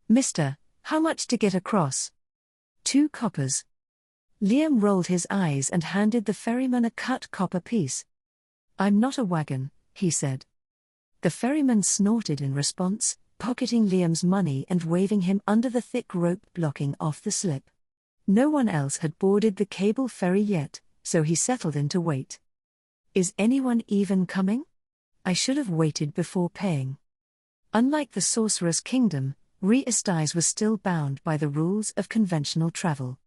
"Mister, how much to get across?" "2 coppers. Liam rolled his eyes and handed the ferryman a cut copper piece. "I'm not a wagon," he said. The ferryman snorted in response, pocketing Liam's money and waving him under the thick rope blocking off the slip. No one else had boarded the cable ferry yet, so he settled in to wait. "Is anyone even coming? I should have waited before paying." Unlike the Sorcerer's Kingdom, Re-Estais was still bound by the rules of conventional travel.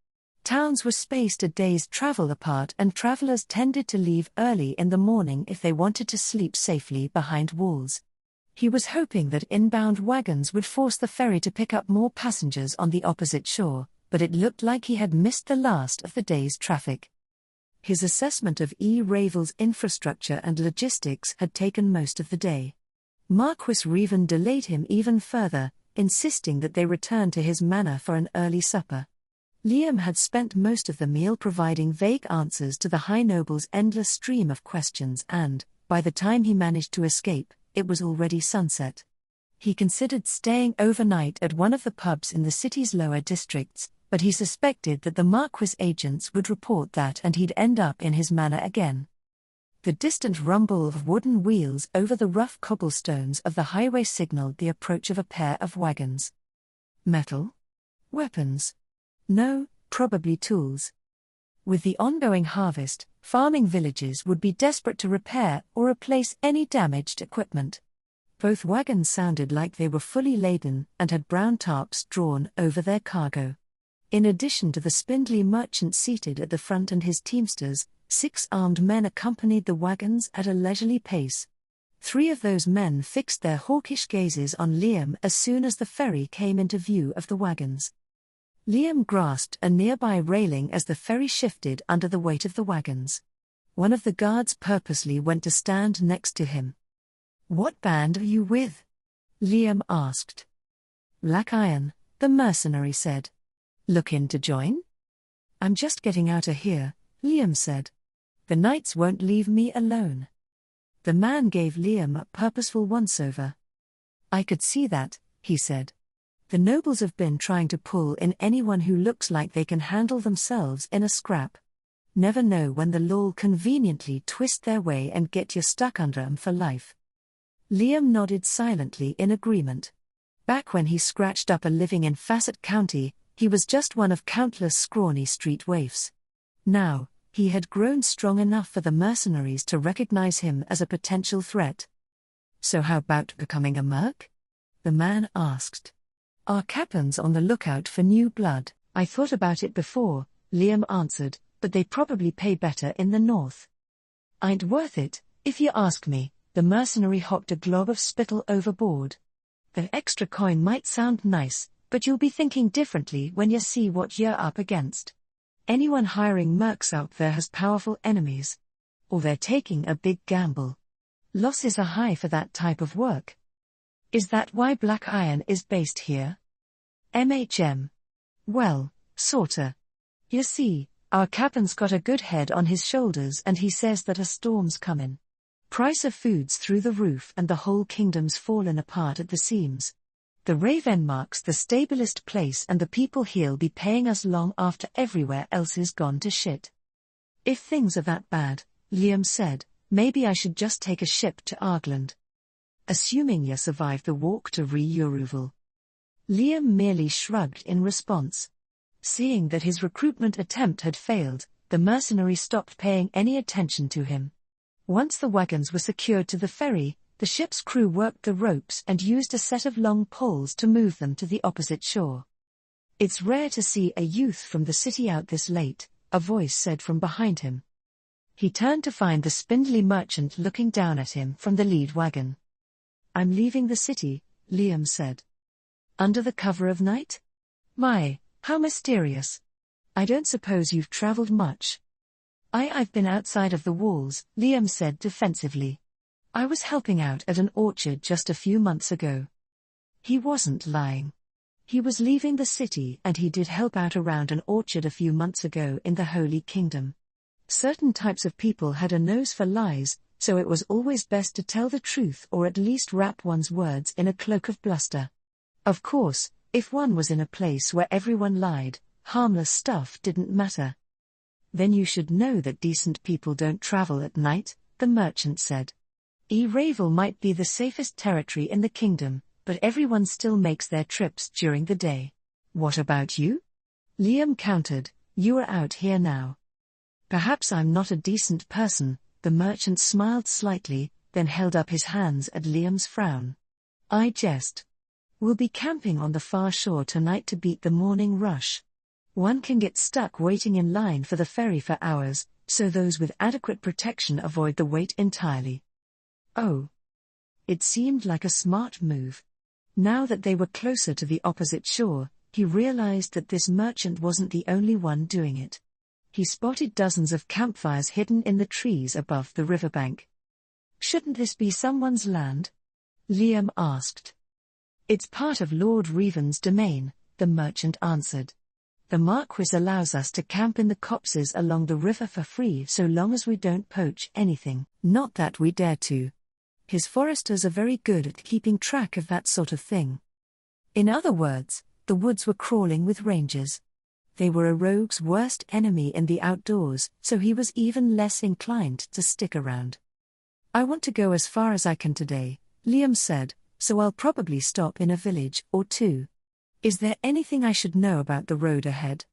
Towns were spaced a day's travel apart, and travelers tended to leave early in the morning if they wanted to sleep safely behind walls. He was hoping that inbound wagons would force the ferry to pick up more passengers on the opposite shore, but it looked like he had missed the last of the day's traffic. His assessment of Ravel's infrastructure and logistics had taken most of the day. Marquis Revan delayed him even further, insisting that they return to his manor for an early supper. Liam had spent most of the meal providing vague answers to the High Noble's endless stream of questions and, by the time he managed to escape, it was already sunset. He considered staying overnight at one of the pubs in the city's lower districts, but he suspected that the Marquis agents would report that and he'd end up in his manor again. The distant rumble of wooden wheels over the rough cobblestones of the highway signaled the approach of a pair of wagons. Metal? Weapons? No, probably tools. With the ongoing harvest, farming villages would be desperate to repair or replace any damaged equipment. Both wagons sounded like they were fully laden and had brown tarps drawn over their cargo. In addition to the spindly merchant seated at the front and his teamsters, 6 armed men accompanied the wagons at a leisurely pace. 3 of those men fixed their hawkish gazes on Liam as soon as the ferry came into view of the wagons. Liam grasped a nearby railing as the ferry shifted under the weight of the wagons. One of the guards purposely went to stand next to him. "What band are you with?" Liam asked. "Black Iron," the mercenary said. "Looking to join?" "I'm just getting out of here," Liam said. "The knights won't leave me alone." The man gave Liam a purposeful once-over. "I could see that," he said. "The nobles have been trying to pull in anyone who looks like they can handle themselves in a scrap. Never know when the law'll conveniently twist their way and get you stuck under 'em for life." Liam nodded silently in agreement. Back when he scratched up a living in Facet County, he was just one of countless scrawny street waifs. Now, he had grown strong enough for the mercenaries to recognize him as a potential threat. "So how about becoming a merc?" the man asked. "Our captain's on the lookout for new blood." "I thought about it before," Liam answered, "but they probably pay better in the north." "Ain't worth it, if you ask me," the mercenary hocked a glob of spittle overboard. "The extra coin might sound nice, but you'll be thinking differently when you see what you're up against. Anyone hiring mercs out there has powerful enemies. Or they're taking a big gamble. Losses are high for that type of work." "Is that why Black Iron is based here?" "Well, sorta. You see, our captain's got a good head on his shoulders and he says that a storm's comin'. Price of food's through the roof and the whole kingdom's fallen apart at the seams. The Raven marks the stablest place and the people here'll be paying us long after everywhere else is gone to shit." "If things are that bad," Liam said, "maybe I should just take a ship to Argland. Assuming you survive the walk to Re-Uruval." Liam merely shrugged in response. Seeing that his recruitment attempt had failed, the mercenary stopped paying any attention to him. Once the wagons were secured to the ferry, the ship's crew worked the ropes and used a set of long poles to move them to the opposite shore. "It's rare to see a youth from the city out this late," a voice said from behind him. He turned to find the spindly merchant looking down at him from the lead wagon. "I'm leaving the city," Liam said. "Under the cover of night? My, how mysterious. I don't suppose you've traveled much." I've been outside of the walls," Liam said defensively. "I was helping out at an orchard just a few months ago." He wasn't lying. He was leaving the city and he did help out around an orchard a few months ago in the Holy Kingdom. Certain types of people had a nose for lies, so it was always best to tell the truth or at least wrap one's words in a cloak of bluster. Of course, If one was in a place where everyone lied, harmless stuff didn't matter. Then you should know that decent people don't travel at night, the merchant said. Ravel might be the safest territory in the kingdom, but everyone still makes their trips during the day. What about you? Liam countered, you are out here now. Perhaps I'm not a decent person, the merchant smiled slightly, then held up his hands at Liam's frown. I jest. We'll be camping on the far shore tonight to beat the morning rush. One can get stuck waiting in line for the ferry for hours, so those with adequate protection avoid the wait entirely. Oh. It seemed like a smart move. Now that they were closer to the opposite shore, he realized that this merchant wasn't the only one doing it. He spotted dozens of campfires hidden in the trees above the riverbank. Shouldn't this be someone's land? Liam asked. It's part of Lord Reven's domain, the merchant answered. The Marquis allows us to camp in the copses along the river for free so long as we don't poach anything, not that we dare to. His foresters are very good at keeping track of that sort of thing. In other words, the woods were crawling with rangers. They were a rogue's worst enemy in the outdoors, so he was even less inclined to stick around. I want to go as far as I can today, Liam said, so I'll probably stop in a village or two. Is there anything I should know about the road ahead?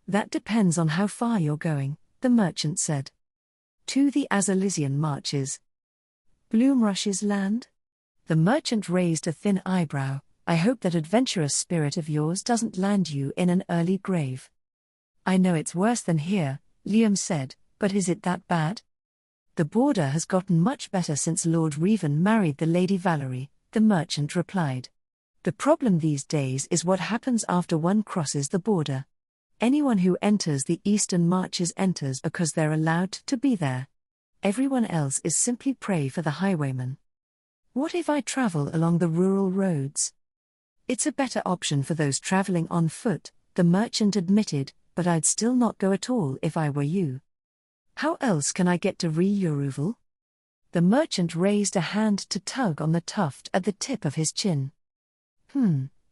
That depends on how far you're going, the merchant said. To the Azalisian marches. Bloomrush's land? The merchant raised a thin eyebrow. I hope that adventurous spirit of yours doesn't land you in an early grave. I know it's worse than here, Liam said, but is it that bad? The border has gotten much better since Lord Reven married the Lady Valkyrie, the merchant replied. The problem these days is what happens after one crosses the border. Anyone who enters the eastern marches enters because they're allowed to be there. Everyone else is simply prey for the highwaymen. What if I travel along the rural roads? It's a better option for those traveling on foot, the merchant admitted, but I'd still not go at all if I were you. How else can I get to Re-Uruval? The merchant raised a hand to tug on the tuft at the tip of his chin.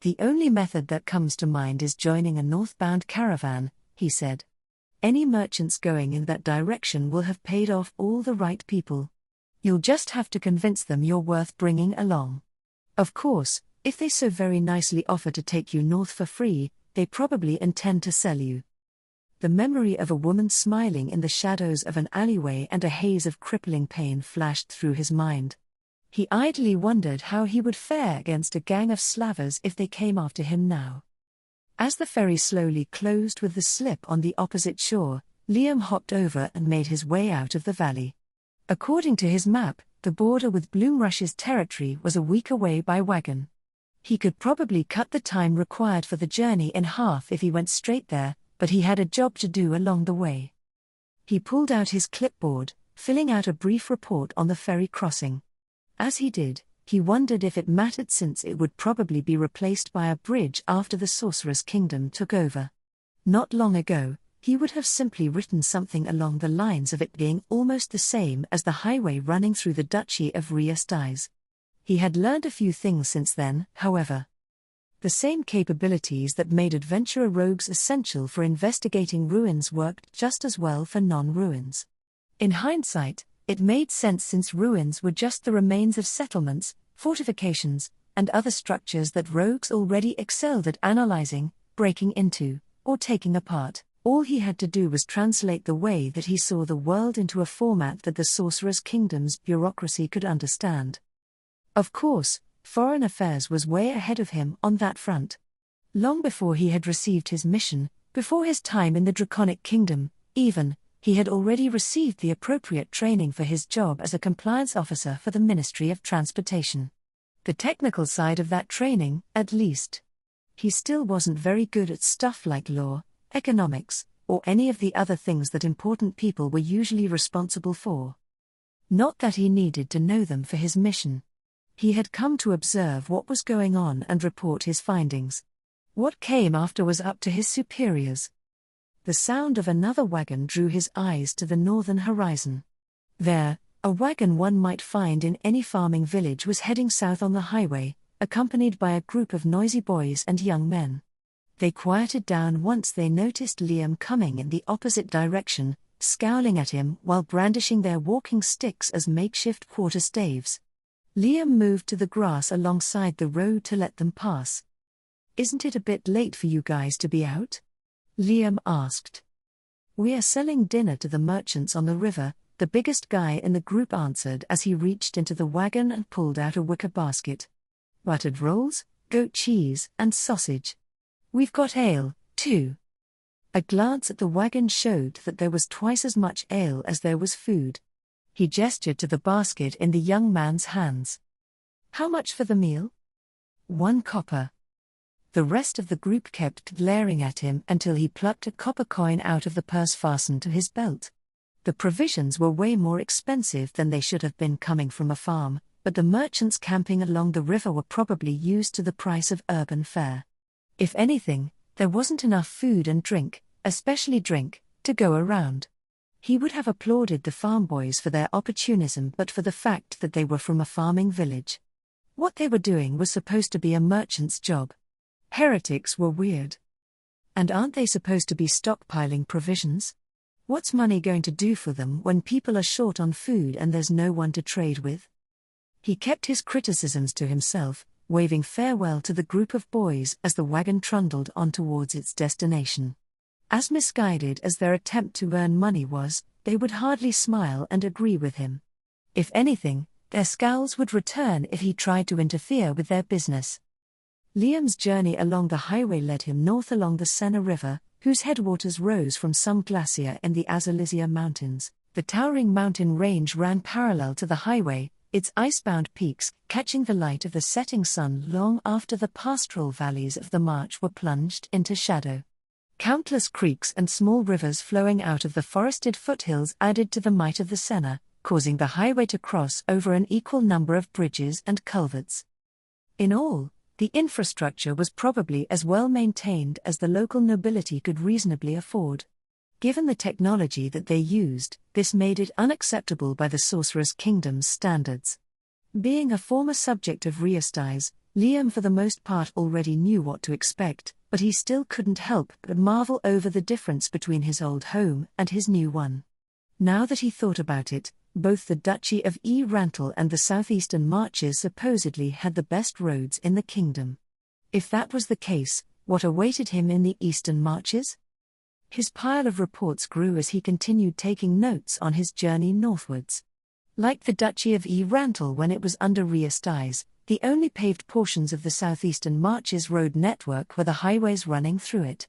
The only method that comes to mind is joining a northbound caravan, he said. Any merchants going in that direction will have paid off all the right people. You'll just have to convince them you're worth bringing along. Of course, if they so very nicely offer to take you north for free, they probably intend to sell you. The memory of a woman smiling in the shadows of an alleyway and a haze of crippling pain flashed through his mind. He idly wondered how he would fare against a gang of slavers if they came after him now. As the ferry slowly closed with the slip on the opposite shore, Liam hopped over and made his way out of the valley. According to his map, the border with Bloomrush's territory was a week away by wagon. He could probably cut the time required for the journey in half if he went straight there, but he had a job to do along the way. He pulled out his clipboard, filling out a brief report on the ferry crossing. As he did, he wondered if it mattered since it would probably be replaced by a bridge after the Sorcerer's Kingdom took over. Not long ago, he would have simply written something along the lines of it being almost the same as the highway running through the Duchy of Riastise. He had learned a few things since then, however. The same capabilities that made adventurer rogues essential for investigating ruins worked just as well for non-ruins. In hindsight, it made sense since ruins were just the remains of settlements, fortifications, and other structures that rogues already excelled at analyzing, breaking into, or taking apart. All he had to do was translate the way that he saw the world into a format that the Sorcerer's Kingdom's bureaucracy could understand. Of course, foreign affairs was way ahead of him on that front. Long before he had received his mission, before his time in the Draconic Kingdom, even, he had already received the appropriate training for his job as a compliance officer for the Ministry of Transportation. The technical side of that training, at least. He still wasn't very good at stuff like law, economics, or any of the other things that important people were usually responsible for. Not that he needed to know them for his mission. He had come to observe what was going on and report his findings. What came after was up to his superiors. The sound of another wagon drew his eyes to the northern horizon. There, a wagon one might find in any farming village was heading south on the highway, accompanied by a group of noisy boys and young men. They quieted down once they noticed Liam coming in the opposite direction, scowling at him while brandishing their walking sticks as makeshift quarterstaves. Liam moved to the grass alongside the road to let them pass. "Isn't it a bit late for you guys to be out?" Liam asked. "We are selling dinner to the merchants on the river," the biggest guy in the group answered as he reached into the wagon and pulled out a wicker basket. "Buttered rolls, goat cheese, and sausage. We've got ale, too." A glance at the wagon showed that there was twice as much ale as there was food. He gestured to the basket in the young man's hands. "How much for the meal?" "1 copper." The rest of the group kept glaring at him until he plucked a copper coin out of the purse fastened to his belt. The provisions were way more expensive than they should have been coming from a farm, but the merchants camping along the river were probably used to the price of urban fare. If anything, there wasn't enough food and drink, especially drink, to go around. He would have applauded the farm boys for their opportunism but for the fact that they were from a farming village. What they were doing was supposed to be a merchant's job. Heretics were weird. And aren't they supposed to be stockpiling provisions? What's money going to do for them when people are short on food and there's no one to trade with? He kept his criticisms to himself, waving farewell to the group of boys as the wagon trundled on towards its destination. As misguided as their attempt to earn money was, they would hardly smile and agree with him. If anything, their scowls would return if he tried to interfere with their business. Liam's journey along the highway led him north along the Sena River, whose headwaters rose from some glacier in the Azalizia Mountains. The towering mountain range ran parallel to the highway, its icebound peaks catching the light of the setting sun long after the pastoral valleys of the march were plunged into shadow. Countless creeks and small rivers flowing out of the forested foothills added to the might of the Sena, causing the highway to cross over an equal number of bridges and culverts. In all, the infrastructure was probably as well maintained as the local nobility could reasonably afford. Given the technology that they used, this made it unacceptable by the Sorceress Kingdom's standards. Being a former subject of Riastais, Liam for the most part already knew what to expect, but he still couldn't help but marvel over the difference between his old home and his new one. Now that he thought about it, both the Duchy of Rantel and the southeastern marches supposedly had the best roads in the kingdom. If that was the case, what awaited him in the eastern marches? His pile of reports grew as he continued taking notes on his journey northwards. Like the Duchy of Rantel when it was under Riastais, the only paved portions of the southeastern marches road network were the highways running through it.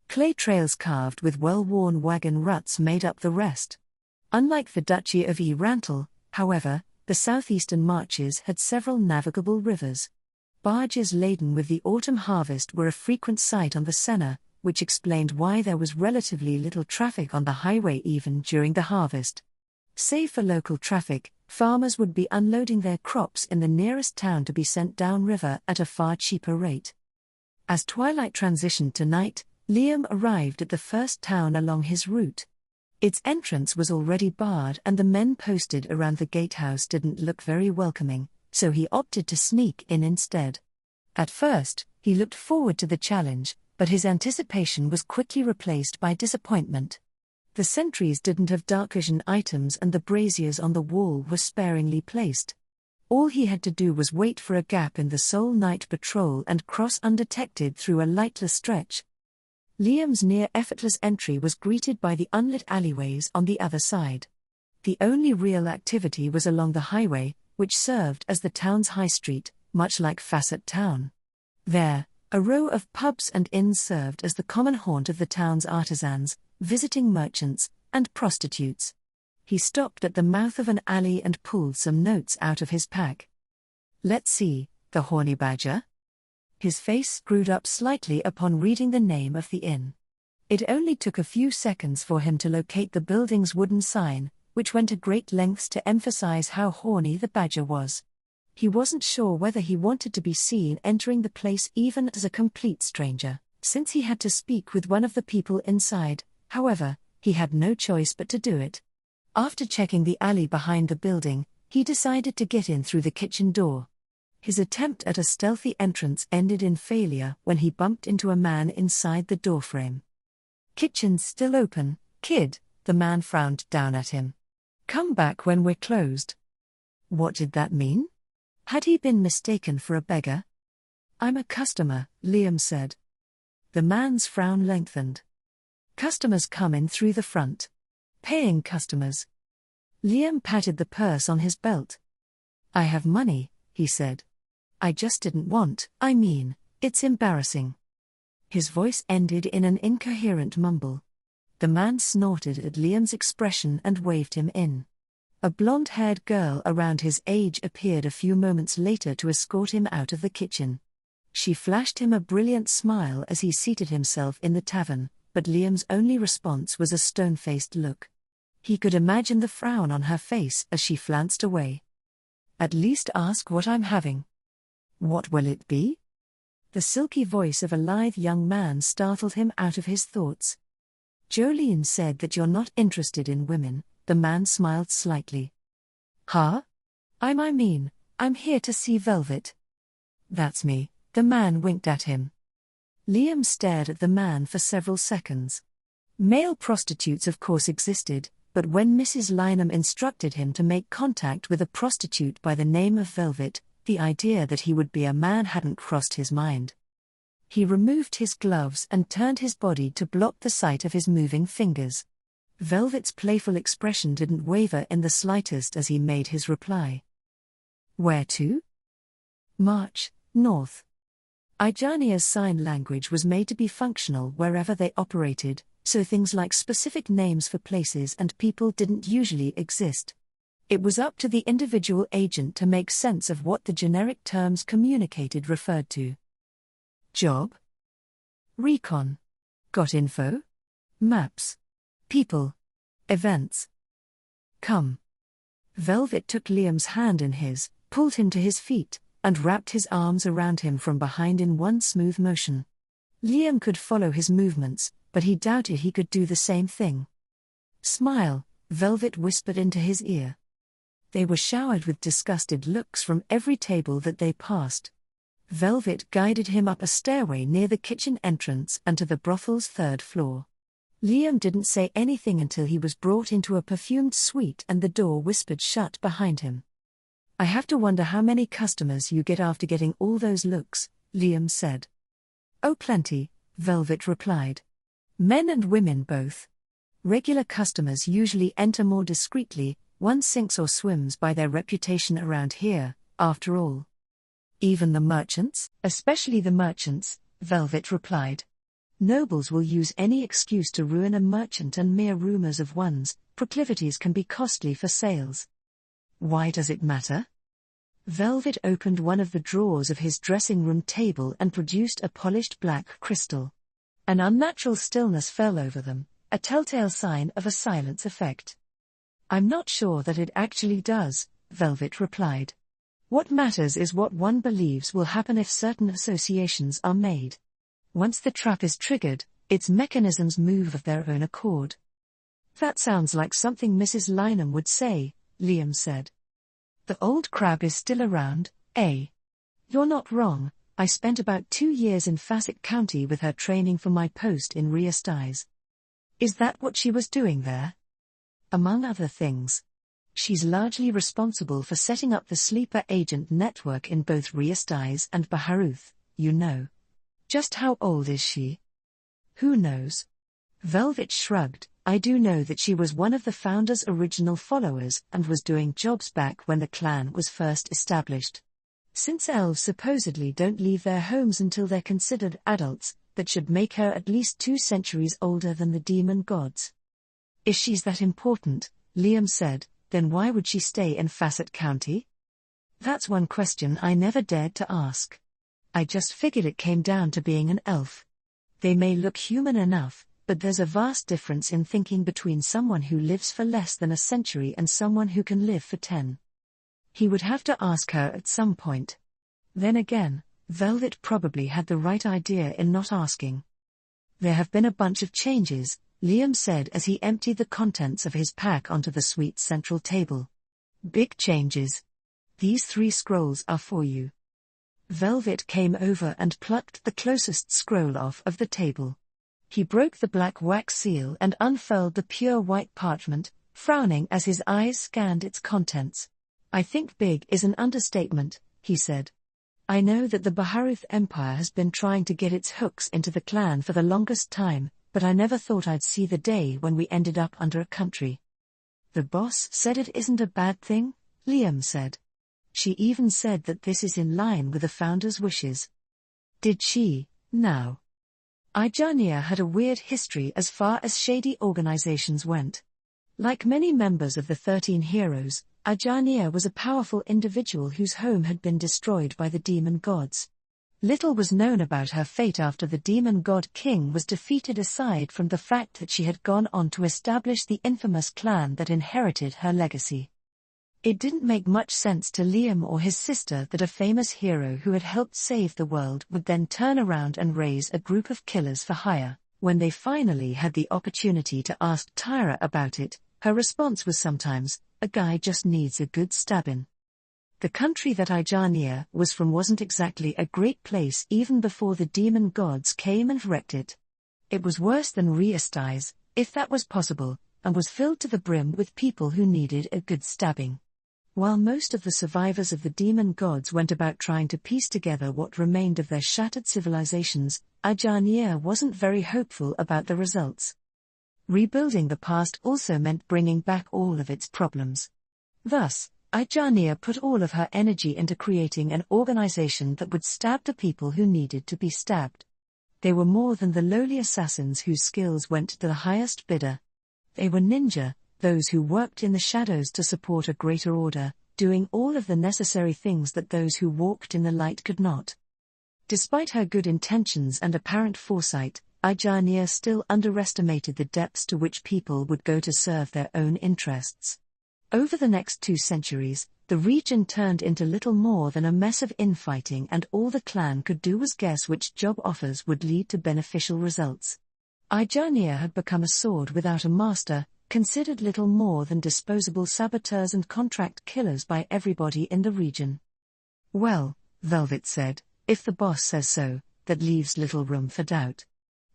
Clay trails carved with well-worn wagon ruts made up the rest. Unlike the Duchy of Rantel, however, the southeastern marches had several navigable rivers. Barges laden with the autumn harvest were a frequent sight on the Sena, which explained why there was relatively little traffic on the highway even during the harvest. Save for local traffic, farmers would be unloading their crops in the nearest town to be sent downriver at a far cheaper rate. As twilight transitioned to night, Liam arrived at the first town along his route. Its entrance was already barred and the men posted around the gatehouse didn't look very welcoming, so he opted to sneak in instead. At first, he looked forward to the challenge, but his anticipation was quickly replaced by disappointment. The sentries didn't have dark vision items and the braziers on the wall were sparingly placed. All he had to do was wait for a gap in the sole night patrol and cross undetected through a lightless stretch. Liam's near-effortless entry was greeted by the unlit alleyways on the other side. The only real activity was along the highway, which served as the town's high street, much like Facet Town. There, a row of pubs and inns served as the common haunt of the town's artisans, visiting merchants, and prostitutes. He stopped at the mouth of an alley and pulled some notes out of his pack. "Let's see, the Horny Badger?" His face screwed up slightly upon reading the name of the inn. It only took a few seconds for him to locate the building's wooden sign, which went to great lengths to emphasize how horny the badger was. He wasn't sure whether he wanted to be seen entering the place even as a complete stranger, since he had to speak with one of the people inside. However, he had no choice but to do it. After checking the alley behind the building, he decided to get in through the kitchen door. His attempt at a stealthy entrance ended in failure when he bumped into a man inside the doorframe. "Kitchen's still open, kid," the man frowned down at him. "Come back when we're closed." What did that mean? Had he been mistaken for a beggar? "I'm a customer," Liam said. The man's frown lengthened. "Customers come in through the front. Paying customers." Liam patted the purse on his belt. "I have money," he said. "I just didn't want, it's embarrassing." His voice ended in an incoherent mumble. The man snorted at Liam's expression and waved him in. A blonde-haired girl around his age appeared a few moments later to escort him out of the kitchen. She flashed him a brilliant smile as he seated himself in the tavern, but Liam's only response was a stone-faced look. He could imagine the frown on her face as she flounced away. "At least ask what I'm having." "What will it be?" The silky voice of a lithe young man startled him out of his thoughts. "Jolene said that you're not interested in women," the man smiled slightly. "Huh? I'm here to see Velvet." "That's me," the man winked at him. Liam stared at the man for several seconds. Male prostitutes of course existed, but when Mrs. Lynham instructed him to make contact with a prostitute by the name of Velvet, the idea that he would be a man hadn't crossed his mind. He removed his gloves and turned his body to block the sight of his moving fingers. Velvet's playful expression didn't waver in the slightest as he made his reply. "Where to?" "March, north." Ijania's sign language was made to be functional wherever they operated, so things like specific names for places and people didn't usually exist. It was up to the individual agent to make sense of what the generic terms communicated referred to. "Job? Recon? Got info? Maps? People? Events? Come." Velvet took Liam's hand in his, pulled him to his feet, and wrapped his arms around him from behind in one smooth motion. Liam could follow his movements, but he doubted he could do the same thing. "Smile," Velvet whispered into his ear. They were showered with disgusted looks from every table that they passed. Velvet guided him up a stairway near the kitchen entrance and to the brothel's third floor. Liam didn't say anything until he was brought into a perfumed suite and the door whispered shut behind him. "I have to wonder how many customers you get after getting all those looks," Liam said. "Oh, plenty," Velvet replied. "Men and women both. Regular customers usually enter more discreetly, one sinks or swims by their reputation around here, after all." "Even the merchants?" "Especially the merchants," Velvet replied. "Nobles will use any excuse to ruin a merchant, and mere rumors of one's proclivities can be costly for sales." "Why does it matter?" Velvet opened one of the drawers of his dressing room table and produced a polished black crystal. An unnatural stillness fell over them, a telltale sign of a silence effect. "I'm not sure that it actually does," Velvet replied. "What matters is what one believes will happen if certain associations are made. Once the trap is triggered, its mechanisms move of their own accord." "That sounds like something Mrs. Lynham would say," Liam said. "The old crab is still around, eh?" "You're not wrong. I spent about 2 years in Facet County with her training for my post in Riestize." "Is that what she was doing there?" "Among other things. She's largely responsible for setting up the sleeper agent network in both Riestize and Baharuth, you know." "Just how old is she?" "Who knows?" Velvet shrugged. "I do know that she was one of the founder's original followers and was doing jobs back when the clan was first established. Since elves supposedly don't leave their homes until they're considered adults, that should make her at least 2 centuries older than the demon gods." "If she's that important," Liam said, "then why would she stay in Facet County?" "That's one question I never dared to ask. I just figured it came down to being an elf. They may look human enough, but there's a vast difference in thinking between someone who lives for less than a century and someone who can live for 10. He would have to ask her at some point. Then again, Velvet probably had the right idea in not asking. "There have been a bunch of changes," Liam said as he emptied the contents of his pack onto the suite's central table. "Big changes. These 3 scrolls are for you. Velvet came over and plucked the closest scroll off of the table. He broke the black wax seal and unfurled the pure white parchment, frowning as his eyes scanned its contents. "I think big is an understatement," he said. "I know that the Baharuth Empire has been trying to get its hooks into the clan for the longest time, but I never thought I'd see the day when we ended up under a country." "The boss said it isn't a bad thing," Liam said. "She even said that this is in line with the founder's wishes." "Did she, now?" Ijarnia had a weird history as far as shady organizations went. Like many members of the 13 Heroes, Ijarnia was a powerful individual whose home had been destroyed by the demon gods. Little was known about her fate after the demon god king was defeated, aside from the fact that she had gone on to establish the infamous clan that inherited her legacy. It didn't make much sense to Liam or his sister that a famous hero who had helped save the world would then turn around and raise a group of killers for hire. When they finally had the opportunity to ask Tyra about it, her response was sometimes, "A guy just needs a good stabbing." The country that Ijarnia was from wasn't exactly a great place even before the demon gods came and wrecked it. It was worse than Riesti's, if that was possible, and was filled to the brim with people who needed a good stabbing. While most of the survivors of the demon gods went about trying to piece together what remained of their shattered civilizations, Ijarnia wasn't very hopeful about the results. Rebuilding the past also meant bringing back all of its problems. Thus, Ijarnia put all of her energy into creating an organization that would stab the people who needed to be stabbed. They were more than the lowly assassins whose skills went to the highest bidder. They were ninja, those who worked in the shadows to support a greater order, doing all of the necessary things that those who walked in the light could not. Despite her good intentions and apparent foresight, Ijarnia still underestimated the depths to which people would go to serve their own interests. Over the next 2 centuries, the region turned into little more than a mess of infighting, and all the clan could do was guess which job offers would lead to beneficial results. Ijarnia had become a sword without a master, considered little more than disposable saboteurs and contract killers by everybody in the region. "Well," Velvet said, "if the boss says so, that leaves little room for doubt.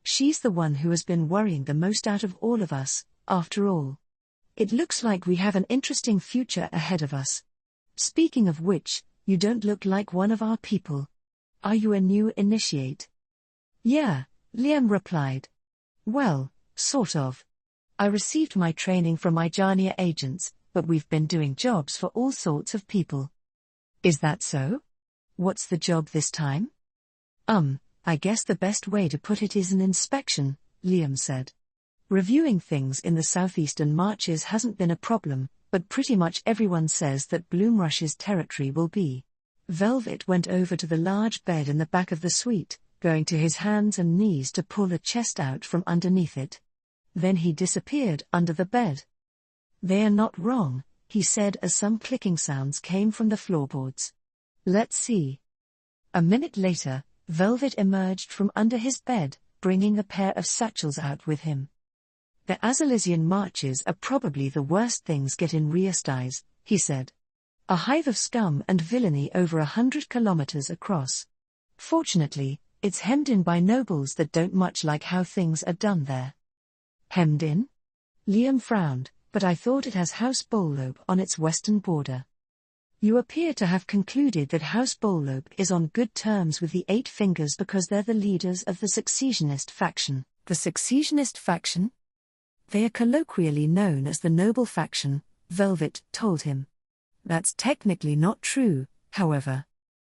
She's the one who has been worrying the most out of all of us, after all. It looks like we have an interesting future ahead of us. Speaking of which, you don't look like one of our people. Are you a new initiate?" "Yeah," Liam replied. "Well, sort of. I received my training from Ijarnia agents, but we've been doing jobs for all sorts of people." "Is that so? What's the job this time?" I guess the best way to put it is an inspection," Liam said. "Reviewing things in the southeastern marches hasn't been a problem, but pretty much everyone says that Bloomrush's territory will be." Velvet went over to the large bed in the back of the suite, going to his hands and knees to pull a chest out from underneath it. Then he disappeared under the bed. "They are not wrong," he said as some clicking sounds came from the floorboards. "Let's see." A minute later, Velvet emerged from under his bed, bringing a pair of satchels out with him. "The Azalesian marches are probably the worst things get in Riesti's," he said. "A hive of scum and villainy over 100 kilometers across. Fortunately, it's hemmed in by nobles that don't much like how things are done there." "Hemmed in?" Liam frowned, "but I thought it has House Bollope on its western border." "You appear to have concluded that House Bollope is on good terms with the Eight Fingers because they're the leaders of the Successionist faction." "The Successionist faction?" "They are colloquially known as the Noble Faction," Velvet told him. "That's technically not true, however.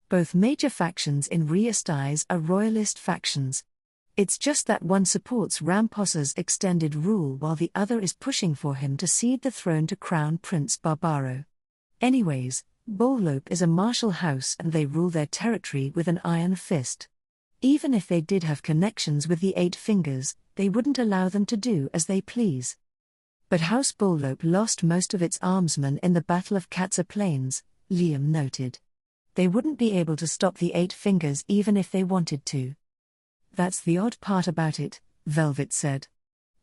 Both major factions in Riesti's are royalist factions. It's just that one supports Rampossa's extended rule while the other is pushing for him to cede the throne to Crown Prince Barbaro. Anyways, Bollope is a martial house and they rule their territory with an iron fist. Even if they did have connections with the Eight Fingers, they wouldn't allow them to do as they please." "But House Bollope lost most of its armsmen in the Battle of Katza Plains," Liam noted. "They wouldn't be able to stop the Eight Fingers even if they wanted to." "That's the odd part about it," Velvet said.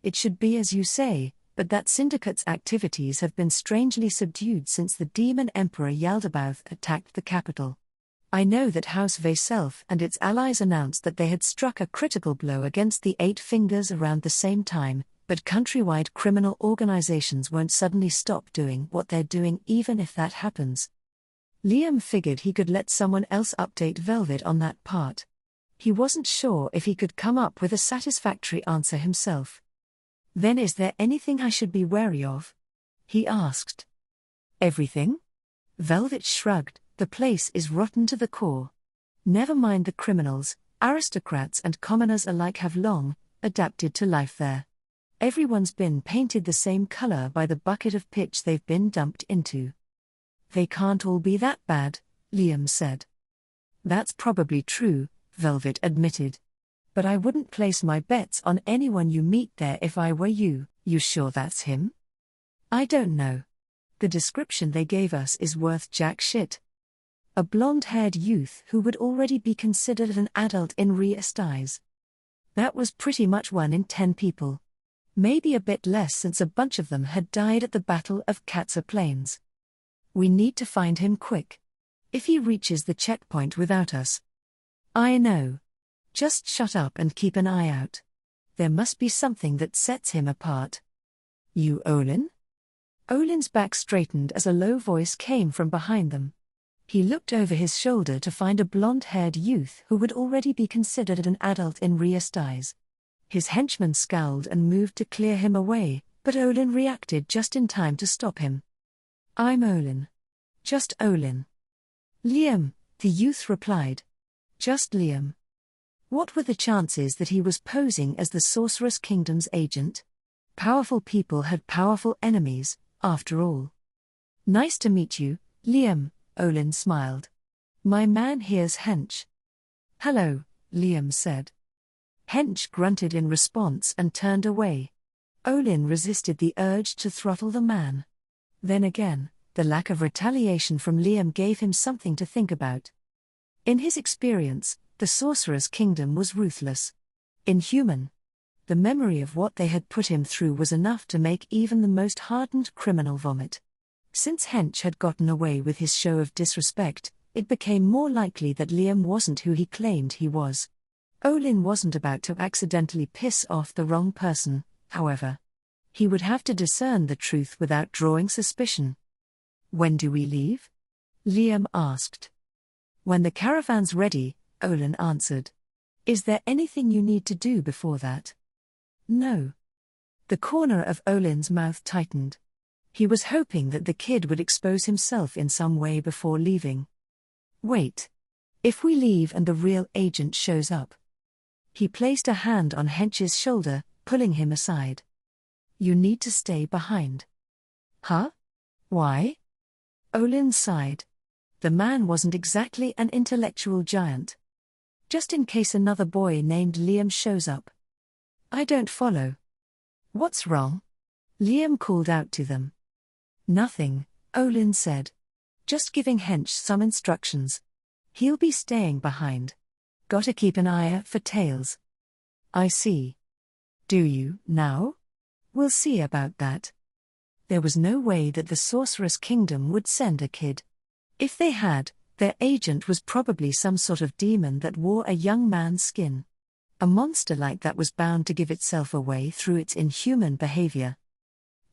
"It should be as you say, but that syndicate's activities have been strangely subdued since the demon emperor Yaldabaoth attacked the capital. I know that House Vayself and its allies announced that they had struck a critical blow against the Eight Fingers around the same time, but countrywide criminal organizations won't suddenly stop doing what they're doing even if that happens. Liam figured he could let someone else update Velvet on that part. He wasn't sure if he could come up with a satisfactory answer himself. Then is there anything I should be wary of? He asked. Everything? Velvet shrugged. The place is rotten to the core. Never mind the criminals, aristocrats and commoners alike have long adapted to life there. Everyone's been painted the same color by the bucket of pitch they've been dumped into. They can't all be that bad, Liam said. That's probably true, Velvet admitted. But I wouldn't place my bets on anyone you meet there if I were you. You sure that's him? I don't know. The description they gave us is worth jack shit. A blonde-haired youth who would already be considered an adult in Ria's eyes. That was pretty much 1 in 10 people. Maybe a bit less since a bunch of them had died at the Battle of Katsa Plains. We need to find him quick. If he reaches the checkpoint without us. I know. Just shut up and keep an eye out. There must be something that sets him apart. You Olin? Olin's back straightened as a low voice came from behind them. He looked over his shoulder to find a blonde-haired youth who would already be considered an adult in Ria's eyes. His henchman scowled and moved to clear him away, but Olin reacted just in time to stop him. I'm Olin. Just Olin. Liam, the youth replied. Just Liam. What were the chances that he was posing as the Sorceress Kingdom's agent? Powerful people had powerful enemies, after all. Nice to meet you, Liam, Olin smiled. My man here's Hench. Hello, Liam said. Hench grunted in response and turned away. Olin resisted the urge to throttle the man. Then again, the lack of retaliation from Liam gave him something to think about. In his experience, the Sorcerer's Kingdom was ruthless. Inhuman. The memory of what they had put him through was enough to make even the most hardened criminal vomit. Since Hench had gotten away with his show of disrespect, it became more likely that Liam wasn't who he claimed he was. Olin wasn't about to accidentally piss off the wrong person, however. He would have to discern the truth without drawing suspicion. When do we leave? Liam asked. When the caravan's ready, Olin answered. Is there anything you need to do before that? No. The corner of Olin's mouth tightened. He was hoping that the kid would expose himself in some way before leaving. Wait. If we leave and the real agent shows up? He placed a hand on Hench's shoulder, pulling him aside. You need to stay behind. Huh? Why? Olin sighed. The man wasn't exactly an intellectual giant. Just in case another boy named Liam shows up. I don't follow. What's wrong? Liam called out to them. Nothing, Olin said. Just giving Hench some instructions. He'll be staying behind. Gotta keep an eye out for tails. I see. Do you, now? We'll see about that. There was no way that the Sorceress Kingdom would send a kid. If they had, their agent was probably some sort of demon that wore a young man's skin. A monster like that was bound to give itself away through its inhuman behavior.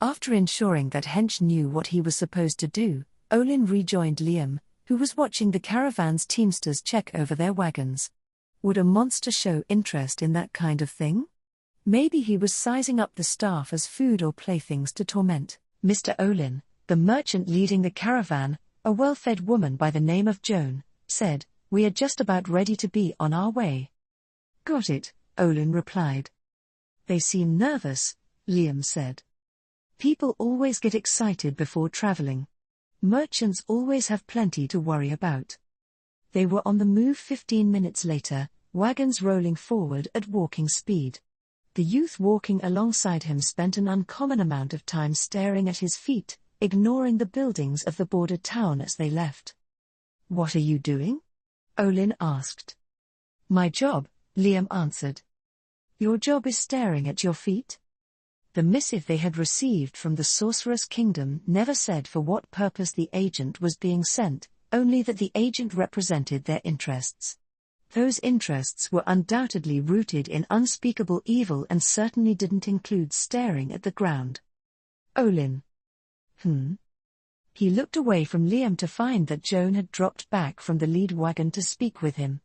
After ensuring that Hench knew what he was supposed to do, Olin rejoined Liam, who was watching the caravan's teamsters check over their wagons. Would a monster show interest in that kind of thing? Maybe he was sizing up the staff as food or playthings to torment. Mr. Olin, the merchant leading the caravan, a well-fed woman by the name of Joan, said, We are just about ready to be on our way. Got it, Olin replied. They seem nervous, Liam said. People always get excited before traveling. Merchants always have plenty to worry about. They were on the move 15 minutes later, wagons rolling forward at walking speed. The youth walking alongside him spent an uncommon amount of time staring at his feet, ignoring the buildings of the border town as they left. What are you doing? Olin asked. My job, Liam answered. Your job is staring at your feet? The missive they had received from the Sorceress Kingdom never said for what purpose the agent was being sent, only that the agent represented their interests. Those interests were undoubtedly rooted in unspeakable evil and certainly didn't include staring at the ground. Olin. He looked away from Liam to find that Joan had dropped back from the lead wagon to speak with him.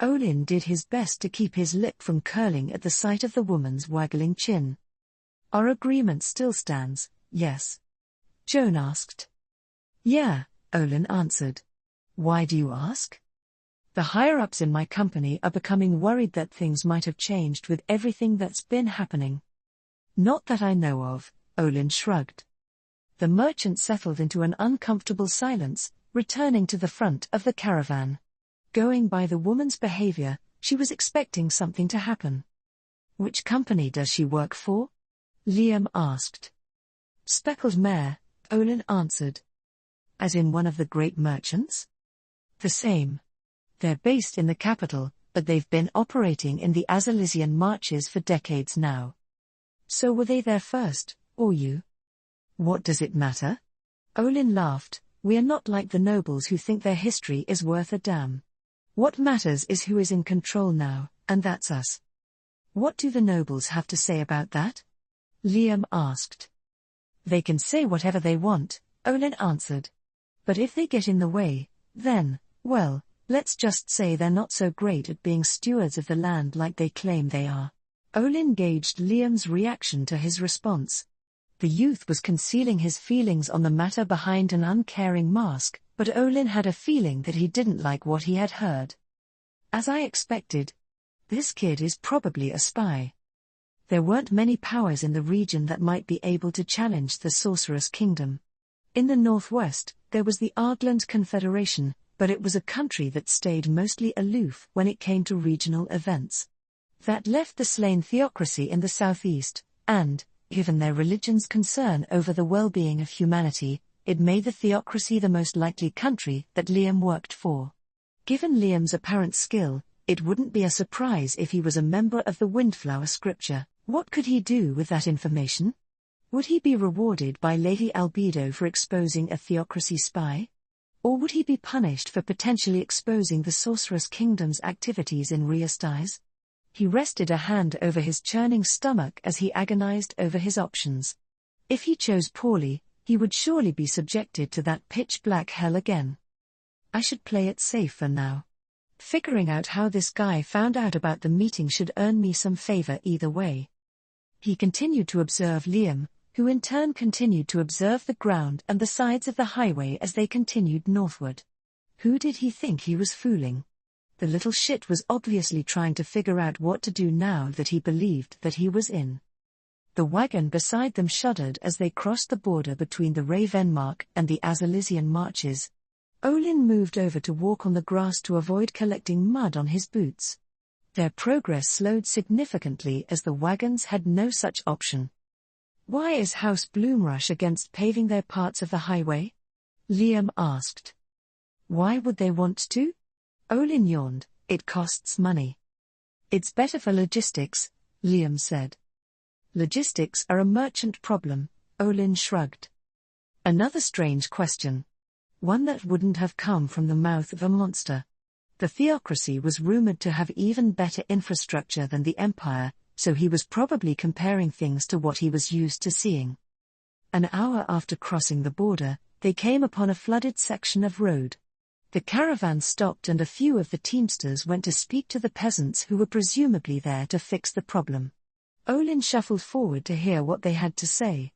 Olin did his best to keep his lip from curling at the sight of the woman's waggling chin. Our agreement still stands, yes? Joan asked. Yeah, Olin answered. Why do you ask? The higher-ups in my company are becoming worried that things might have changed with everything that's been happening. Not that I know of, Olin shrugged. The merchant settled into an uncomfortable silence, returning to the front of the caravan. Going by the woman's behavior, she was expecting something to happen. Which company does she work for? Liam asked. Speckled Mare, Olin answered. As in one of the great merchants? The same. They're based in the capital, but they've been operating in the Azalisian marches for decades now. So were they there first, or you? What does it matter? Olin laughed. We are not like the nobles who think their history is worth a damn. What matters is who is in control now, and that's us. What do the nobles have to say about that? Liam asked. They can say whatever they want, Olin answered. But if they get in the way, then, well, let's just say they're not so great at being stewards of the land like they claim they are. Olin gauged Liam's reaction to his response. The youth was concealing his feelings on the matter behind an uncaring mask, but Olin had a feeling that he didn't like what he had heard. As I expected. This kid is probably a spy. There weren't many powers in the region that might be able to challenge the Sorceress Kingdom. In the northwest, there was the Argland Confederation, but it was a country that stayed mostly aloof when it came to regional events. That left the slain theocracy in the southeast, and, given their religion's concern over the well-being of humanity, it made the theocracy the most likely country that Liam worked for. Given Liam's apparent skill, it wouldn't be a surprise if he was a member of the Windflower Scripture. What could he do with that information? Would he be rewarded by Lady Albedo for exposing a theocracy spy? Or would he be punished for potentially exposing the Sorceress Kingdom's activities in Riastais? He rested a hand over his churning stomach as he agonized over his options. If he chose poorly, he would surely be subjected to that pitch-black hell again. I should play it safe for now. Figuring out how this guy found out about the meeting should earn me some favor either way. He continued to observe Liam, who in turn continued to observe the ground and the sides of the highway as they continued northward. Who did he think he was fooling? The little shit was obviously trying to figure out what to do now that he believed that he was in. The wagon beside them shuddered as they crossed the border between the Ravenmark and the Azalisian marches. Olin moved over to walk on the grass to avoid collecting mud on his boots. Their progress slowed significantly as the wagons had no such option. Why is House Bloomrush against paving their parts of the highway? Liam asked. Why would they want to? Olin yawned. It costs money. It's better for logistics, Liam said. Logistics are a merchant problem, Olin shrugged. Another strange question. One that wouldn't have come from the mouth of a monster. The theocracy was rumored to have even better infrastructure than the Empire, so he was probably comparing things to what he was used to seeing. An hour after crossing the border, they came upon a flooded section of road. The caravan stopped and a few of the teamsters went to speak to the peasants who were presumably there to fix the problem. Olin shuffled forward to hear what they had to say.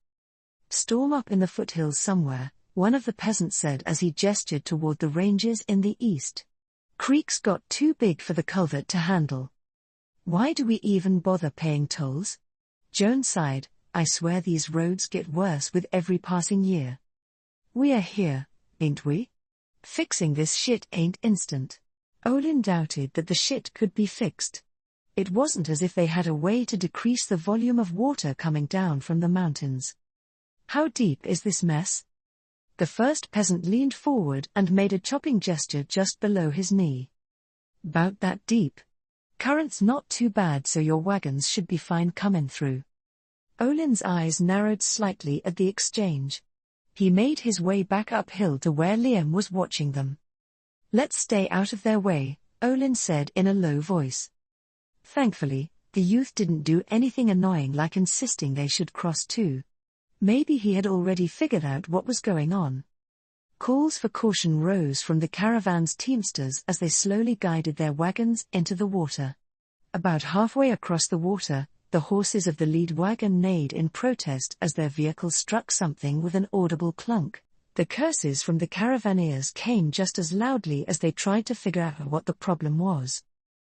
Storm up in the foothills somewhere, one of the peasants said as he gestured toward the ranges in the east. Creeks got too big for the culvert to handle. Why do we even bother paying tolls? Joan sighed. I swear these roads get worse with every passing year. We are here, ain't we? Fixing this shit ain't instant. Olin doubted that the shit could be fixed. It wasn't as if they had a way to decrease the volume of water coming down from the mountains. How deep is this mess? The first peasant leaned forward and made a chopping gesture just below his knee. About that deep. Current's not too bad, so your wagons should be fine coming through. Olin's eyes narrowed slightly at the exchange. He made his way back uphill to where Liam was watching them. Let's stay out of their way, Olin said in a low voice. Thankfully, the youth didn't do anything annoying like insisting they should cross too. Maybe he had already figured out what was going on. Calls for caution rose from the caravan's teamsters as they slowly guided their wagons into the water. About halfway across the water, the horses of the lead wagon neighed in protest as their vehicle struck something with an audible clunk. The curses from the caravaneers came just as loudly as they tried to figure out what the problem was.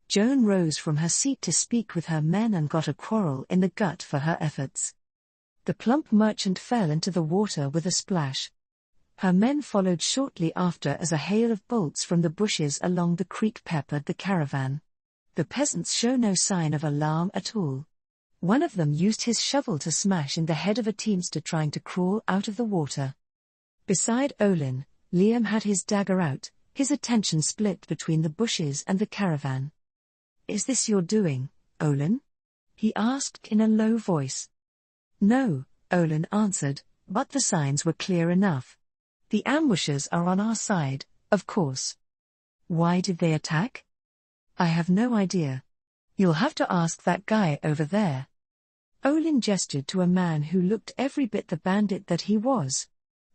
Joan rose from her seat to speak with her men and got a quarrel in the gut for her efforts. The plump merchant fell into the water with a splash. Her men followed shortly after as a hail of bolts from the bushes along the creek peppered the caravan. The peasants show no sign of alarm at all. One of them used his shovel to smash in the head of a teamster trying to crawl out of the water. Beside Olin, Liam had his dagger out, his attention split between the bushes and the caravan. "Is this your doing, Olin?" he asked in a low voice. "No," Olin answered, "but the signs were clear enough. The ambushers are on our side, of course." "Why did they attack?" "I have no idea. You'll have to ask that guy over there." Olin gestured to a man who looked every bit the bandit that he was.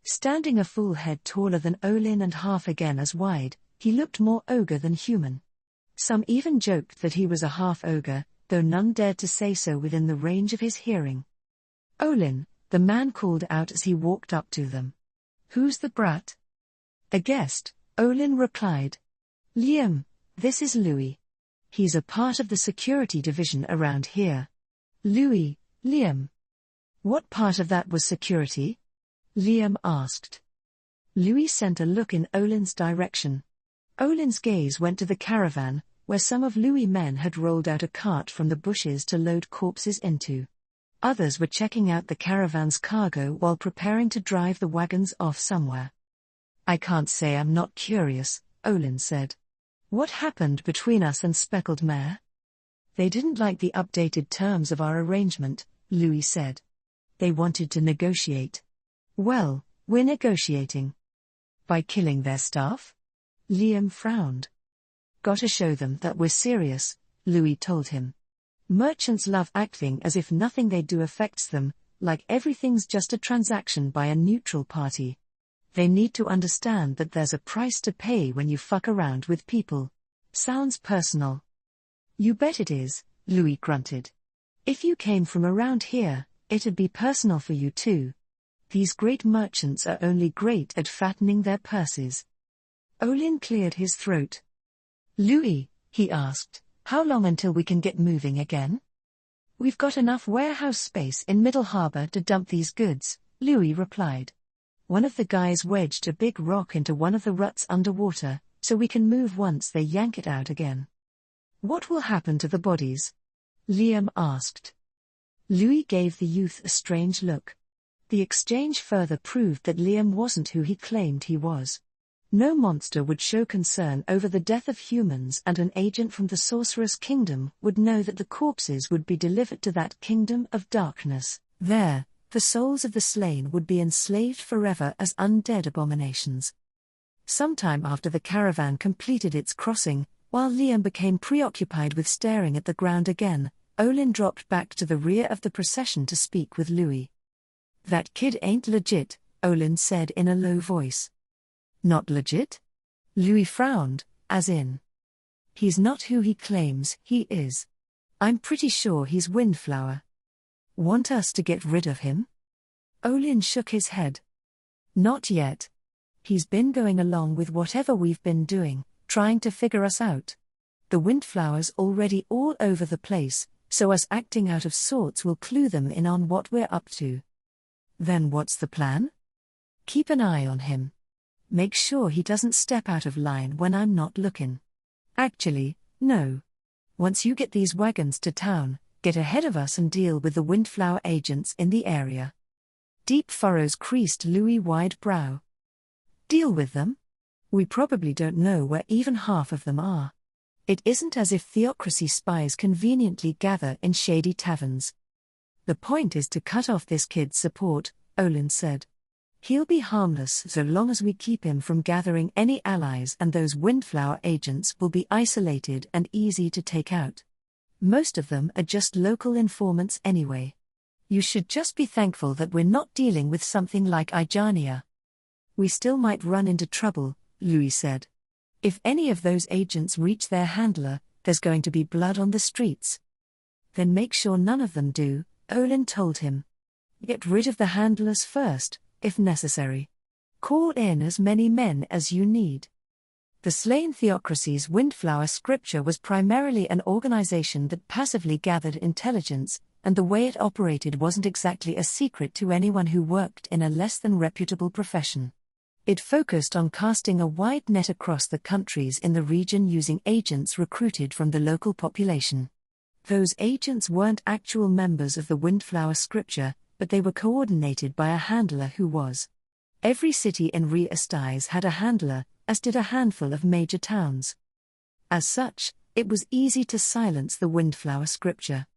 Standing a full head taller than Olin and half again as wide, he looked more ogre than human. Some even joked that he was a half-ogre, though none dared to say so within the range of his hearing. "Olin," the man called out as he walked up to them. "Who's the brat?" "A guest," Olin replied. "Liam, this is Louis. He's a part of the security division around here." "Louis, Liam. What part of that was security?" Liam asked. Louis sent a look in Olin's direction. Olin's gaze went to the caravan, where some of Louis' men had rolled out a cart from the bushes to load corpses into. Others were checking out the caravan's cargo while preparing to drive the wagons off somewhere. "I can't say I'm not curious," Olin said. "What happened between us and Speckled Mare?" "They didn't like the updated terms of our arrangement," Louis said. "They wanted to negotiate." "Well, we're negotiating." "By killing their staff?" Liam frowned. "Gotta show them that we're serious," Louis told him. "Merchants love acting as if nothing they do affects them, like everything's just a transaction by a neutral party. They need to understand that there's a price to pay when you fuck around with people. Sounds personal." "You bet it is," Louis grunted. "If you came from around here, it'd be personal for you too. These great merchants are only great at fattening their purses." Olin cleared his throat. "Louis," he asked, "how long until we can get moving again?" "We've got enough warehouse space in Middle Harbor to dump these goods," Louis replied. "One of the guys wedged a big rock into one of the ruts underwater, so we can move once they yank it out again." "What will happen to the bodies?" Liam asked. Louis gave the youth a strange look. The exchange further proved that Liam wasn't who he claimed he was. No monster would show concern over the death of humans, and an agent from the Sorceress Kingdom would know that the corpses would be delivered to that kingdom of darkness. There, the souls of the slain would be enslaved forever as undead abominations. Sometime after the caravan completed its crossing, while Liam became preoccupied with staring at the ground again, Olin dropped back to the rear of the procession to speak with Louis. "That kid ain't legit," Olin said in a low voice. "Not legit?" Louis frowned, as in. "He's not who he claims he is. I'm pretty sure he's Windflower." "Want us to get rid of him?" Olin shook his head. "Not yet. He's been going along with whatever we've been doing, trying to figure us out. The Windflower's already all over the place, so us acting out of sorts will clue them in on what we're up to." "Then what's the plan?" "Keep an eye on him. Make sure he doesn't step out of line when I'm not looking. Actually, no. Once you get these wagons to town, get ahead of us and deal with the Windflower agents in the area." Deep furrows creased Louis' wide brow. "Deal with them? We probably don't know where even half of them are. It isn't as if theocracy spies conveniently gather in shady taverns." "The point is to cut off this kid's support," Olin said. He'll be harmless so long as we keep him from gathering any allies, and those Windflower agents will be isolated and easy to take out. Most of them are just local informants anyway. You should just be thankful that we're not dealing with something like Ijania. We still might run into trouble, Louis said. If any of those agents reach their handler, there's going to be blood on the streets. Then make sure none of them do, Olin told him. Get rid of the handlers first, if necessary. Call in as many men as you need. The slain theocracy's Windflower scripture was primarily an organization that passively gathered intelligence, and the way it operated wasn't exactly a secret to anyone who worked in a less than reputable profession. It focused on casting a wide net across the countries in the region using agents recruited from the local population. Those agents weren't actual members of the Windflower scripture, but they were coordinated by a handler who was. Every city in Re-Estize had a handler, as did a handful of major towns. As such, it was easy to silence the Windflower scripture.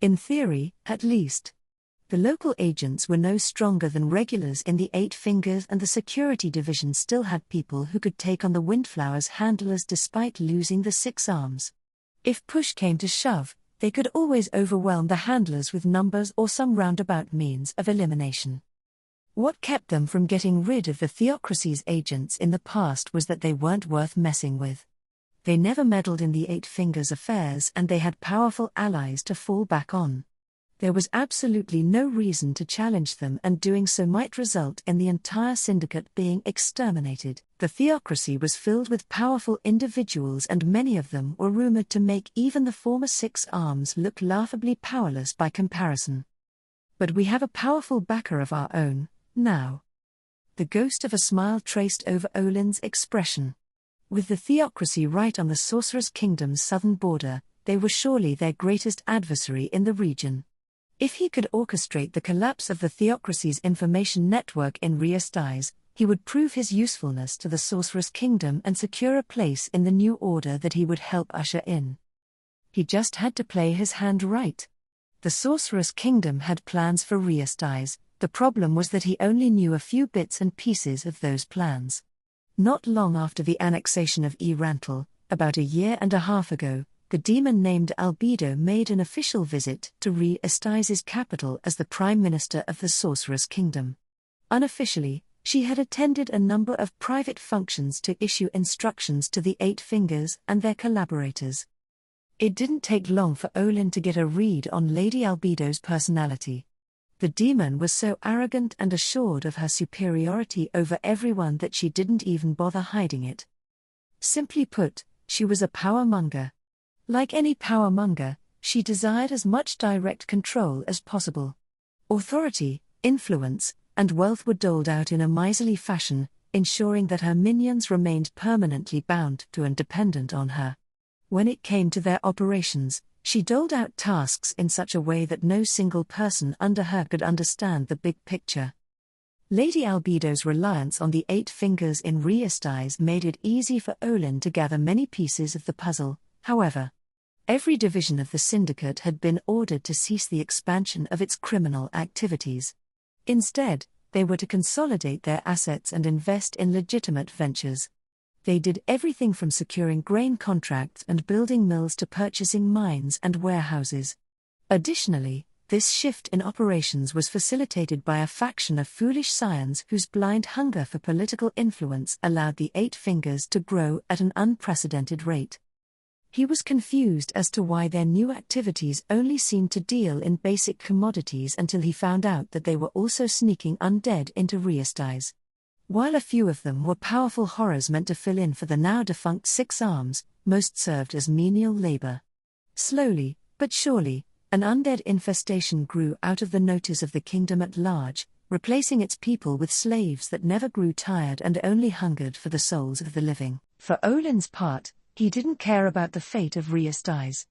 In theory, at least. The local agents were no stronger than regulars in the Eight Fingers, and the security division still had people who could take on the Windflower's handlers despite losing the Six Arms. If push came to shove, they could always overwhelm the handlers with numbers or some roundabout means of elimination. What kept them from getting rid of the theocracy's agents in the past was that they weren't worth messing with. They never meddled in the Eight Fingers' affairs, and they had powerful allies to fall back on. There was absolutely no reason to challenge them, and doing so might result in the entire syndicate being exterminated. The theocracy was filled with powerful individuals, and many of them were rumored to make even the former Six Arms look laughably powerless by comparison. But we have a powerful backer of our own, now. The ghost of a smile traced over Olin's expression. With the theocracy right on the Sorceress Kingdom's southern border, they were surely their greatest adversary in the region. If he could orchestrate the collapse of the theocracy's information network in Re-Estize, he would prove his usefulness to the Sorceress Kingdom and secure a place in the new order that he would help usher in. He just had to play his hand right. The Sorceress Kingdom had plans for Re-Estize. The problem was that he only knew a few bits and pieces of those plans. Not long after the annexation of Rantel, about a year and a half ago, the demon named Albedo made an official visit to Re-Estize's capital as the Prime Minister of the Sorceress Kingdom. Unofficially, she had attended a number of private functions to issue instructions to the Eight Fingers and their collaborators. It didn't take long for Olin to get a read on Lady Albedo's personality. The demon was so arrogant and assured of her superiority over everyone that she didn't even bother hiding it. Simply put, she was a power-monger. Like any power-monger, she desired as much direct control as possible. Authority, influence, and wealth were doled out in a miserly fashion, ensuring that her minions remained permanently bound to and dependent on her. When it came to their operations, she doled out tasks in such a way that no single person under her could understand the big picture. Lady Albedo's reliance on the Eight Fingers in Re-Estize made it easy for Olin to gather many pieces of the puzzle. However, every division of the syndicate had been ordered to cease the expansion of its criminal activities. Instead, they were to consolidate their assets and invest in legitimate ventures. They did everything from securing grain contracts and building mills to purchasing mines and warehouses. Additionally, this shift in operations was facilitated by a faction of foolish scions whose blind hunger for political influence allowed the Eight Fingers to grow at an unprecedented rate. He was confused as to why their new activities only seemed to deal in basic commodities until he found out that they were also sneaking undead into Re-Estize. While a few of them were powerful horrors meant to fill in for the now-defunct Six Arms, most served as menial labor. Slowly, but surely, an undead infestation grew out of the notice of the kingdom at large, replacing its people with slaves that never grew tired and only hungered for the souls of the living. For Olin's part, he didn't care about the fate of Re-Estize.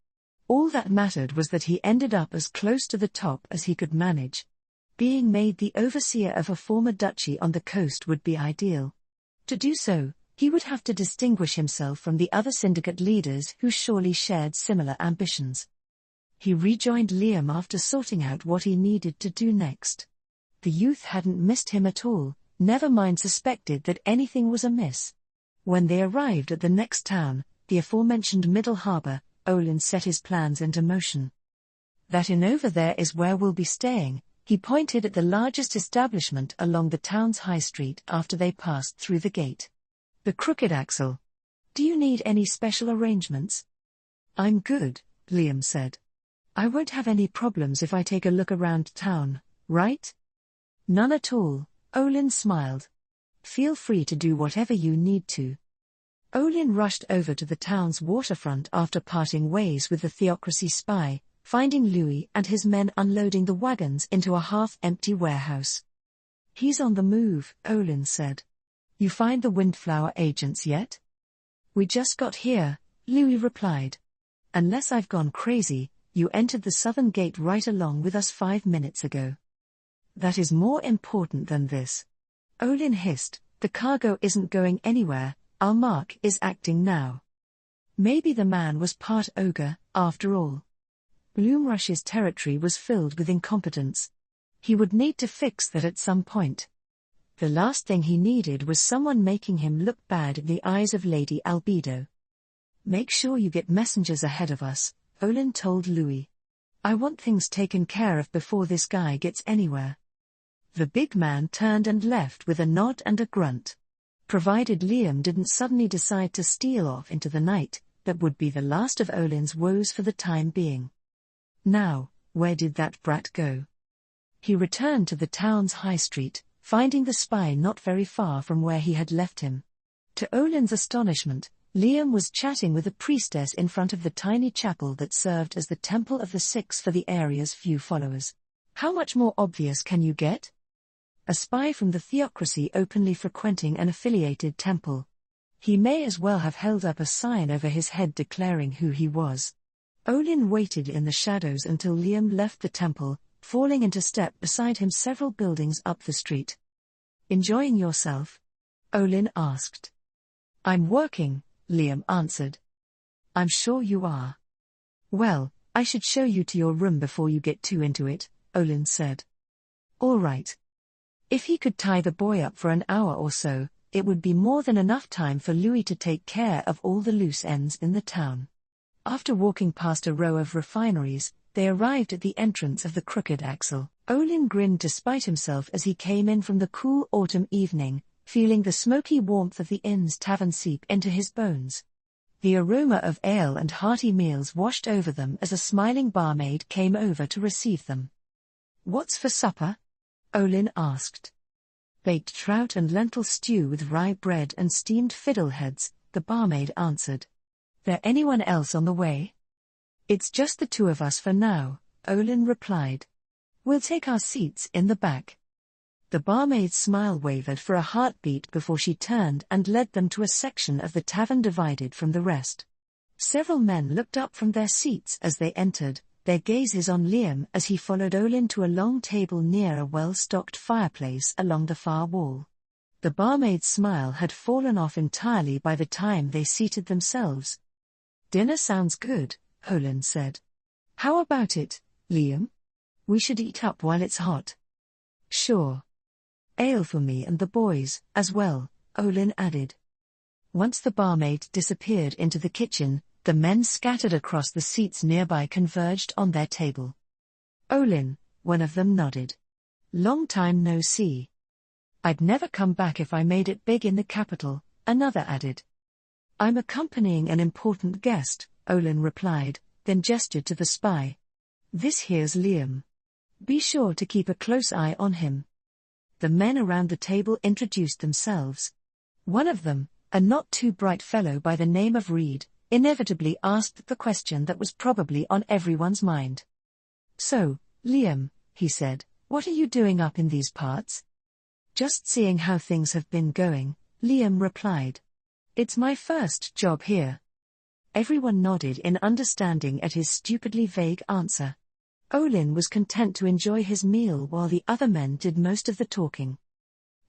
All that mattered was that he ended up as close to the top as he could manage. Being made the overseer of a former duchy on the coast would be ideal. To do so, he would have to distinguish himself from the other syndicate leaders who surely shared similar ambitions. He rejoined Liam after sorting out what he needed to do next. The youth hadn't missed him at all, Nevermind suspected that anything was amiss. When they arrived at the next town, the aforementioned Middle Harbour, Olin set his plans into motion. That inn over there is where we'll be staying. He pointed at the largest establishment along the town's high street after they passed through the gate. The Crooked Axle. Do you need any special arrangements? I'm good, Liam said. I won't have any problems if I take a look around town, right? None at all, Olin smiled. Feel free to do whatever you need to. Olin rushed over to the town's waterfront after parting ways with the Theocracy spy, finding Louis and his men unloading the wagons into a half-empty warehouse. He's on the move, Olin said. You find the Windflower agents yet? We just got here, Louis replied. Unless I've gone crazy, you entered the southern gate right along with us 5 minutes ago. That is more important than this. Olin hissed, the cargo isn't going anywhere, our mark is acting now. Maybe the man was part ogre, after all. Bloomrush's territory was filled with incompetence. He would need to fix that at some point. The last thing he needed was someone making him look bad in the eyes of Lady Albedo. Make sure you get messengers ahead of us, Olin told Louis. I want things taken care of before this guy gets anywhere. The big man turned and left with a nod and a grunt. Provided Liam didn't suddenly decide to steal off into the night, that would be the last of Olin's woes for the time being. Now, where did that brat go? He returned to the town's high street, finding the spy not very far from where he had left him. To Olin's astonishment, Liam was chatting with a priestess in front of the tiny chapel that served as the temple of the Six for the area's few followers. How much more obvious can you get? A spy from the Theocracy openly frequenting an affiliated temple. He may as well have held up a sign over his head declaring who he was. Olin waited in the shadows until Liam left the temple, falling into step beside him several buildings up the street. Enjoying yourself? Olin asked. I'm working, Liam answered. I'm sure you are. Well, I should show you to your room before you get too into it, Olin said. All right. If he could tie the boy up for an hour or so, it would be more than enough time for Louis to take care of all the loose ends in the town. After walking past a row of refineries, they arrived at the entrance of the Crooked Axle. Olin grinned despite himself as he came in from the cool autumn evening, feeling the smoky warmth of the inn's tavern seep into his bones. The aroma of ale and hearty meals washed over them as a smiling barmaid came over to receive them. What's for supper? Olin asked. Baked trout and lentil stew with rye bread and steamed fiddleheads, the barmaid answered. There anyone else on the way? It's just the two of us for now, Olin replied. We'll take our seats in the back. The barmaid's smile wavered for a heartbeat before she turned and led them to a section of the tavern divided from the rest. Several men looked up from their seats as they entered, their gazes on Liam as he followed Olin to a long table near a well-stocked fireplace along the far wall. The barmaid's smile had fallen off entirely by the time they seated themselves. Dinner sounds good, Olin said. How about it, Liam? We should eat up while it's hot. Sure. Ale for me and the boys, as well, Olin added. Once the barmaid disappeared into the kitchen, the men scattered across the seats nearby converged on their table. Olin, one of them nodded. Long time no see. I'd never come back if I made it big in the capital, another added. I'm accompanying an important guest, Olin replied, then gestured to the spy. This here's Liam. Be sure to keep a close eye on him. The men around the table introduced themselves. One of them, a not too bright fellow by the name of Reed, inevitably asked the question that was probably on everyone's mind. So, Liam, he said, what are you doing up in these parts? Just seeing how things have been going, Liam replied. It's my first job here. Everyone nodded in understanding at his stupidly vague answer. Olin was content to enjoy his meal while the other men did most of the talking.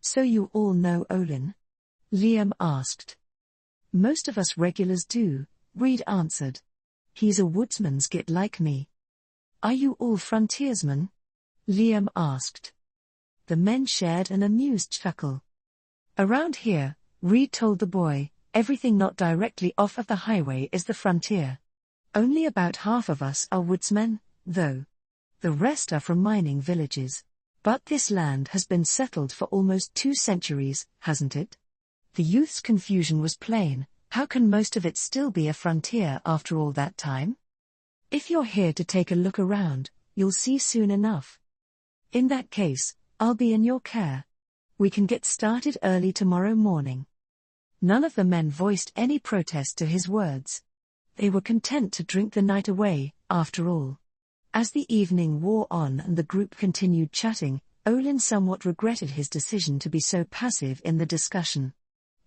So you all know Olin? Liam asked. Most of us regulars do, Reed answered. He's a woodsman's git like me. Are you all frontiersmen? Liam asked. The men shared an amused chuckle. Around here, Reed told the boy, everything not directly off of the highway is the frontier. Only about half of us are woodsmen, though. The rest are from mining villages. But this land has been settled for almost 2 centuries, hasn't it? The youth's confusion was plain. How can most of it still be a frontier after all that time? If you're here to take a look around, you'll see soon enough. In that case, I'll be in your care. We can get started early tomorrow morning. None of the men voiced any protest to his words. They were content to drink the night away, after all. As the evening wore on and the group continued chatting, Olin somewhat regretted his decision to be so passive in the discussion.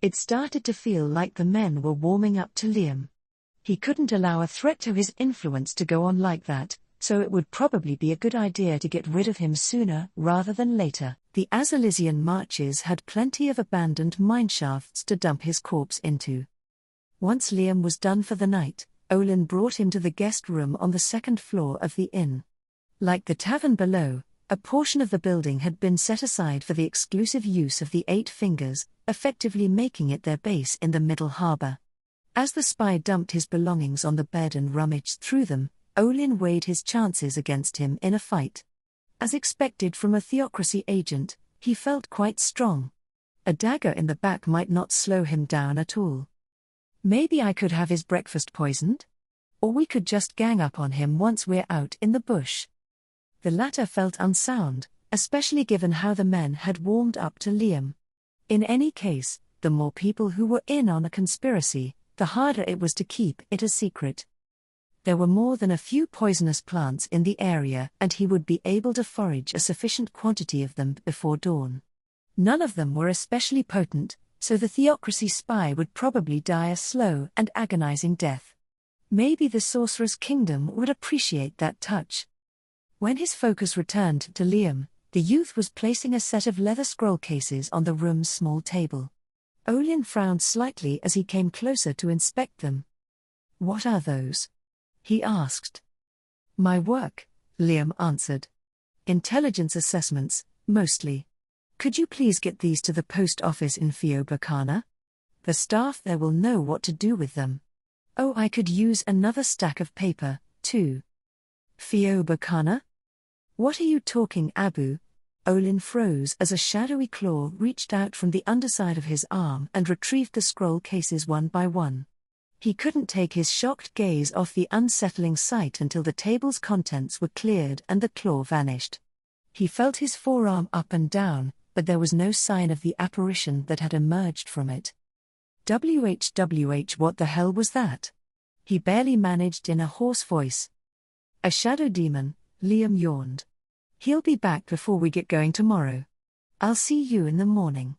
It started to feel like the men were warming up to Liam. He couldn't allow a threat to his influence to go on like that, so it would probably be a good idea to get rid of him sooner rather than later. The Azalisian marches had plenty of abandoned mineshafts to dump his corpse into. Once Liam was done for the night, Olin brought him to the guest room on the 2nd floor of the inn. Like the tavern below, a portion of the building had been set aside for the exclusive use of the 8 Fingers, effectively making it their base in the middle harbor. As the spy dumped his belongings on the bed and rummaged through them, Olin weighed his chances against him in a fight. As expected from a theocracy agent, he felt quite strong. A dagger in the back might not slow him down at all. Maybe I could have his breakfast poisoned? Or we could just gang up on him once we're out in the bush. The latter felt unsound, especially given how the men had warmed up to Liam. In any case, the more people who were in on a conspiracy, the harder it was to keep it a secret. There were more than a few poisonous plants in the area, and he would be able to forage a sufficient quantity of them before dawn. None of them were especially potent, so the theocracy spy would probably die a slow and agonizing death. Maybe the Sorcerer's Kingdom would appreciate that touch. When his focus returned to Liam, the youth was placing a set of leather scroll cases on the room's small table. Olin frowned slightly as he came closer to inspect them. "What are those?" he asked. "My work," Liam answered. "Intelligence assessments, mostly. Could you please get these to the post office in Feobakana? The staff there will know what to do with them. Oh, I could use another stack of paper, too." "Feobakana? What are you talking, Abu?" Olin froze as a shadowy claw reached out from the underside of his arm and retrieved the scroll cases one by one. He couldn't take his shocked gaze off the unsettling sight until the table's contents were cleared and the claw vanished. He felt his forearm up and down, but there was no sign of the apparition that had emerged from it. What the hell was that?" he barely managed in a hoarse voice. "A shadow demon," Liam yawned. "He'll be back before we get going tomorrow. I'll see you in the morning."